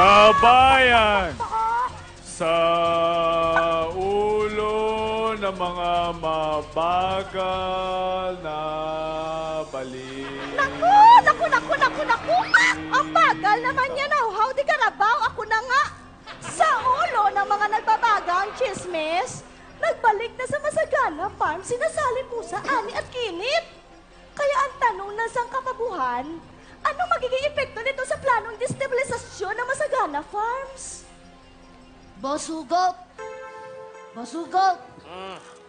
Kabayan! Sa ulo ng mga mabagal na balik. Naku! Ang bagal naman yan, how di Karabaw, ako na nga. Sa ulo ng mga nagbabagang chismis, nagbalik na sa Masagana Farm sinasali po sa Ani at Kinit. Kaya ang tanong ng sangkatabuhan, anong magiging epekto nito sa planong destabilisasyon ng Masagana Farms? Boss Hugot!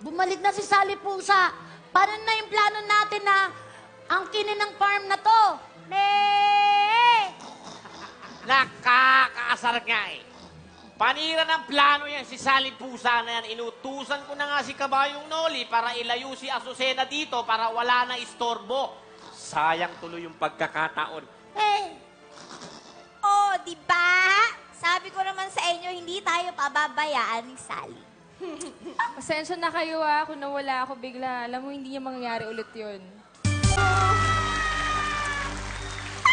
Bumalik na si Sally Pusa. Paano na yung plano natin na angkinin ng farm na to? Nakakaasar nga eh. Panira ng plano yan si Sally Pusa na yan. Inutusan ko na nga si Kabayong Noli para ilayo si Azucena dito para wala na istorbo. Sayang tuloy yung pagkakataon. Oh, di ba? Sabi ko naman sa inyo, hindi tayo pababayaan ni Sally. Pasensya na kayo kung nawala ako bigla. Alam mo, hindi niya mangyayari ulit yun.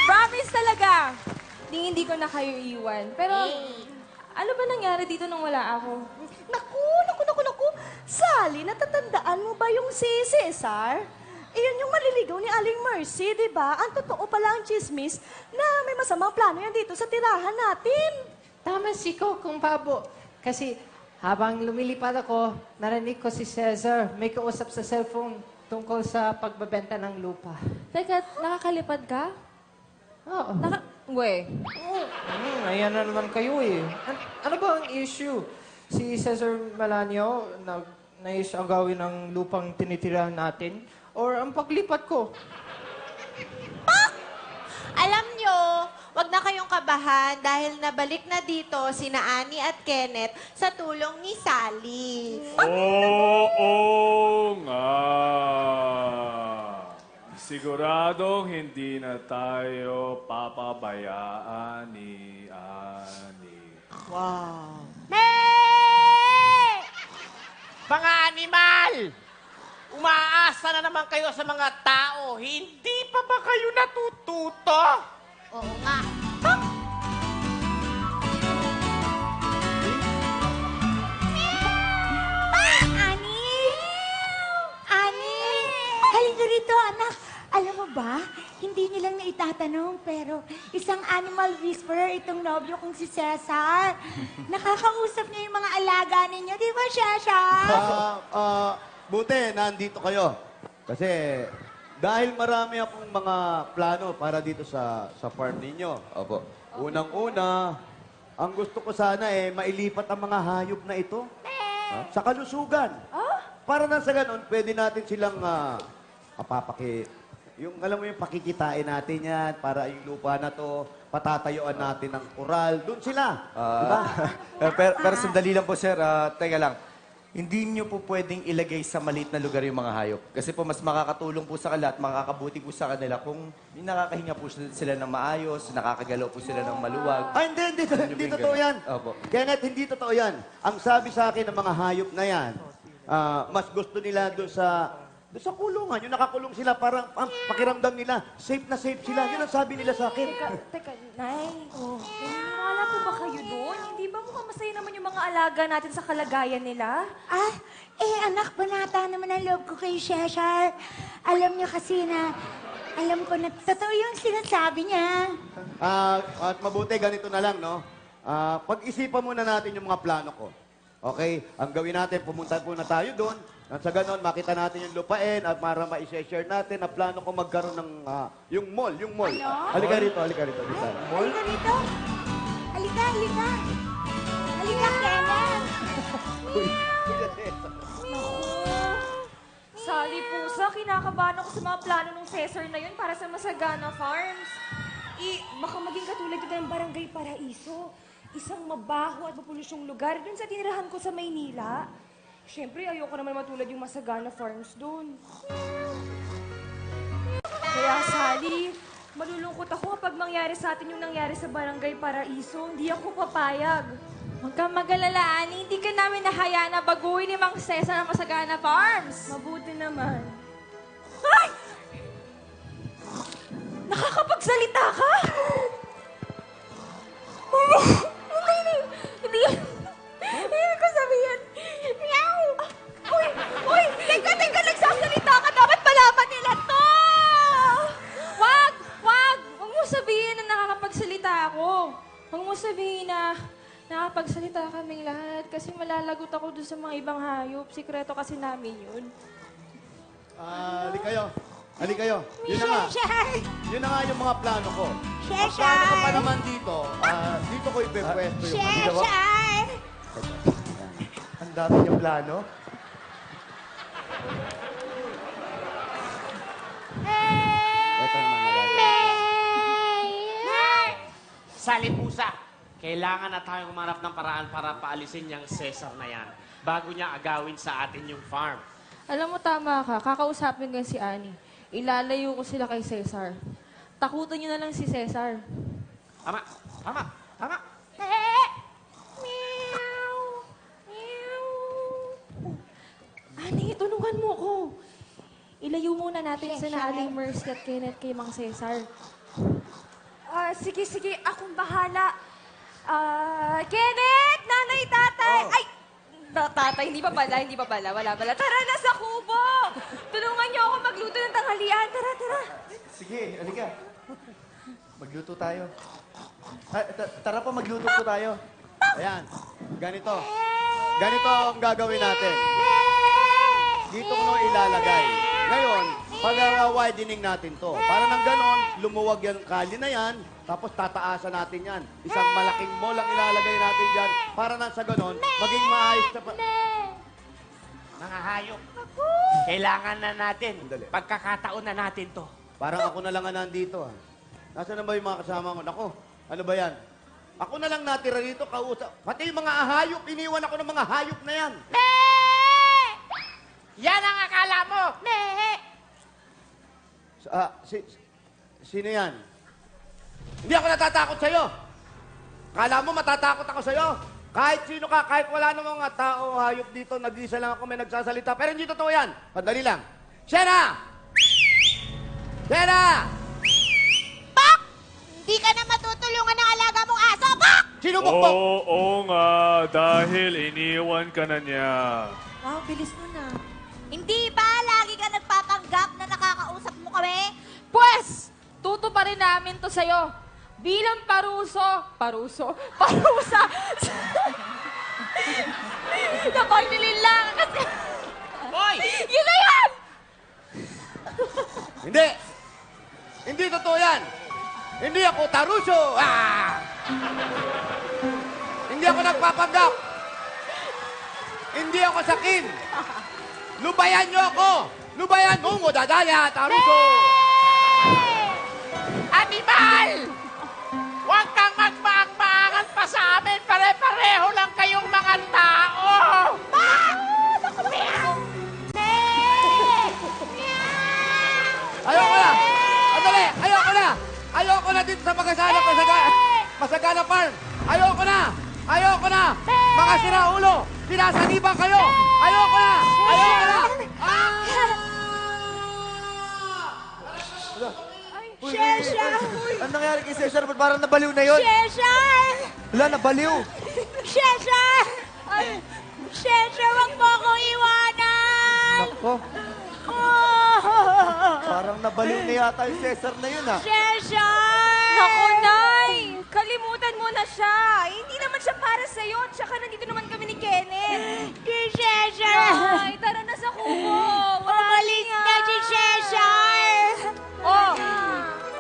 Promise talaga! Hindi ko na kayo iwan. Pero, ano ba nangyari dito nung wala ako? Naku! Sally, natatandaan mo ba yung si Cesar? Iyon yung maliligaw ni Aling Mercy, di ba? Ang totoo pala ang chismis na may masamang plano yan dito sa tirahan natin. Tama si Kung Pabo. Kasi habang lumilipad ako, narinig ko si Cesar may kausap sa cellphone tungkol sa pagbabenta ng lupa. Teka, nakakalipad ka? Oo. Ayan na naman kayo eh. Ano ba ang issue? Si Cesar Melanio nais agawin ng lupang tinitirahan natin? Or ang paglipat ko? Alam nyo, wag na kayong kabahan dahil nabalik na dito sina Annie at Kenneth sa tulong ni Sally. Oo nga. Siguradong hindi na tayo papabayaan ni Annie. Mga animal! Umaasa na naman kayo sa mga tao. Hindi pa ba kayo natututo? Oo nga. Annie! Halika rito, anak. Alam mo ba, hindi nilang naitatanong, pero isang animal whisperer itong nobyo kong si Cesar. Nakakausap niya yung mga alaga ninyo, di ba, Cesar? Buti, nandito kayo. Kasi dahil marami akong mga plano para dito sa farm ninyo. Opo. Unang-una, ang gusto ko sana mailipat ang mga hayop na ito sa kalusugan. Para na sa ganon, pwede natin silang alam mo yung pakikitain natin yan para yung lupa na to, patatayuan natin ng kural. Doon sila. Diba? Pero sandali lang po, sir. Teka lang. Hindi nyo po pwedeng ilagay sa maliit na lugar yung mga hayop. Kasi po mas makakatulong po sa kanila at makakabuti po sa kanila kung nakakahinga po sila ng maayos, nakakagalaw po sila ng maluwag. Hindi totoo yan. Opo. Kenneth, hindi totoo yan. Ang sabi sa akin ng mga hayop na yan, mas gusto nila doon sa kulungan. Yung nakakulong sila, parang ang pakiramdam nila, safe na safe sila. Yun ang sabi nila sa akin. Teka, Nay. Wala po ba kayo doon? Hindi ba mukhang masaya naman yung mga alaga natin sa kalagayan nila? Anak, banata naman ang loob ko kay Cesar. Alam niya kasi na, alam ko na totoo yung sinasabi niya. At mabuti, ganito na lang, no? Pag-isipan muna natin yung mga plano ko. Okay? Ang gawin natin, pumunta na tayo doon. At sa ganon, makita natin yung lupain at para ma-share natin na plano ko magkaroon ng yung mall. Halika rito. Halika rito. Halika. Halika, Kenneth. Sally Pusa, kinakabahan ako sa mga plano ng Cesar na yun para sa Masagana Farms. Baka maging katulad ito ng Barangay Paraiso. Isang mabaho at mapulusyong lugar dun sa tinirahan ko sa Maynila. Siyempre, ayoko naman matulad yung Masagana Farms doon. Kaya, Sally, malulungkot ako kapag mangyari sa atin yung nangyari sa Barangay Paraiso. Hindi ako papayag. Huwag kang mag-alala, Annie. Hindi ka namin nahayaan na baguhin ni Mang Cesar ang Masagana Farms. Mabuti naman. Ay! Nakakapagsalita ka? Hindi ko sabihin. Meow! Uy! Teka, nagsasalita ka. Dapat malaman nila to! Wag! Huwag mo sabihin na nakakapagsalita ako. Huwag mo sabihin na nakakapagsalita kaming lahat. Kasi malalagot ako doon sa mga ibang hayop. Sikreto kasi namin yun. Hali kayo. Yun na nga. Yun na nga yung mga plano ko. Ang plano ko pa naman dito, dito ko ipepwesto yung Ang dami niyong plano. Ito naman Sali pusa, kailangan na tayong umarap ng paraan para paalisin niyang Cesar na yan bago niya agawin sa atin yung farm. Alam mo, tama ka. Kakausapin ko si Annie. Ilalayo ko sila kay Cesar. Takutan niyo na lang si Cesar. Tama. Meow! Meow! Annie, tulungan mo ko. Ilayo muna natin sa Aling Mercy at Kenneth kay Mang Cesar. Sige. Akong bahala. Kenneth! Nanay, tatay! Ay! Tatay, hindi pa pala. Wala pala. Tara na sa kubo! Tulungan niyo ako magluto ng tanghalian. Tara. Sige, halika. Magluto tayo. Tara po, magluto po tayo. Ayan. Ganito ang gagawin natin. Dito ko nung ilalagay. Ngayon, pag-widening natin to. Para nang ganon, lumuwag yung kali na yan, tapos tataasan natin yan. Isang malaking mall ang ilalagay natin dyan, para nang sa ganon, maging maayos na Mga hayop, kailangan na natin. Sandali. Pagkakataon na natin to. Parang ako na lang ang nandito. Nasaan na ba yung mga kasama ko? Nako, ano ba yan? Ako na lang natira dito, kausap. Pati yung mga hayop, iniwan ako ng mga hayop na yan. Yan ang akala mo! Sino yan? Hindi ako natatakot sa'yo. Kala mo matatakot ako sa'yo? Kahit sino ka, kahit wala namang mga tao, hayop dito, nag-isa lang ako, may nagsasalita. Pero hindi totoo yan. Padali lang. Shena! Shena! Pak! Hindi ka na matutulungan ng alaga mong aso, Pak! Sino bukbok? Oo nga, dahil iniwan ka na niya. Wow, bilis mo na. Hindi ba lagi ka nagpapanggap na nakakausap mo kami? Pwes! Tutuparin namin to sa'yo. Bilang parusa. Napagnilila ka kasi. Hoy! Yun na yan! Hindi! Hindi totoo yan! Hindi ako taruso! Hindi ako nagpapanggap! Hindi ako sakin! Lubayan niyo ako! Lubayan mo, dadaya, taruso! Animal! Huwag kang magmaang-maangan pa sa amin. Pare-pareho lang kayong mga tao. Ayoko na! Andali! Ayoko na dito sa Magasanap Masagana Farm! Ayoko na! Mga siraulo! Sinasaniban kayo! Ayoko na! Cesar! Ano nangyari kay Cesar? Ba't parang nabaliw na yun? Cesar! Wala, nabaliw. Cesar! Cesar, wag mo akong iwanan! Nako, parang nabaliw na yata yung Cesar na yun, ah. Cesar! Naku, Nay! Kalimutan mo na siya. Hindi naman siya para sa'yo. Tsaka nandito naman kami ni Kenneth. Si Cesar! Ay, tara na sa kubo. Umalis na si Cesar! Oh!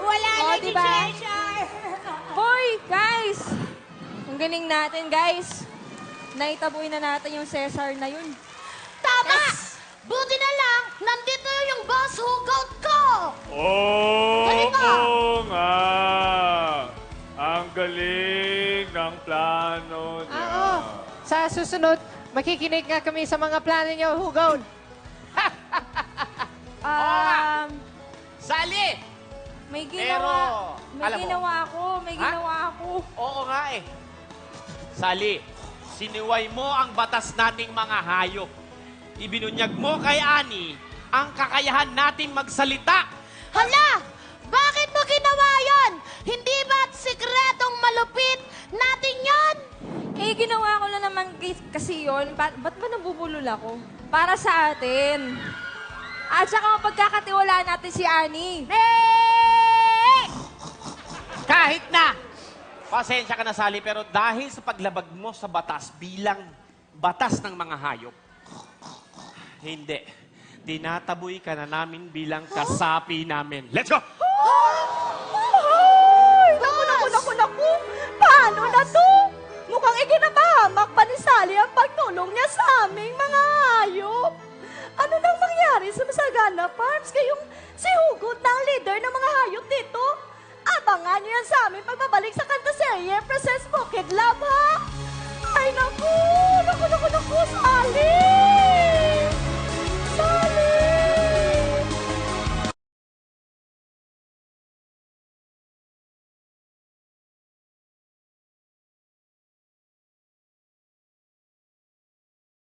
Wala Oh, na si diba? Cesar! Hoy, guys! Ang galing natin, guys. Naitaboy na natin yung Cesar na yun. Tama! Buti na lang, nandito yung boss hugot ko! Oo nga. Ang galing ng plano niya. Sa susunod, makikinig nga kami sa mga plano niyo, Hugaw. Sali! May Pero, alam mo- May Ha? ginawa ako. Oo nga eh. Sali, siniway mo ang batas nating mga hayop. Ibinunyag mo kay Annie ang kakayahan nating magsalita. Hala! Bakit mo ginawa yon? Hindi ba't sikretong malupit natin yon. Eh, ginawa ko na naman kasi yun. Ba't ba nabubulol ako? Para sa atin. At saka mapagkakatiwalaan natin si Annie. Kahit na! Pasensya ka na, Sally, pero dahil sa paglabag mo sa batas bilang batas ng mga hayop, hindi. Tinataboy ka na namin bilang kasapi namin. Let's go! Ay, naku. Paano na to? Mukhang ikinabahamak pa ni Sally ang pagtulong niya sa aming mga hayop. Ano nang mangyari sa Masagana Farms kayong si Hugot na ang leader ng mga hayop dito? Abangan niyo yan sa aming pagbabalik sa Kantaserye Princess Bukid Love, ha?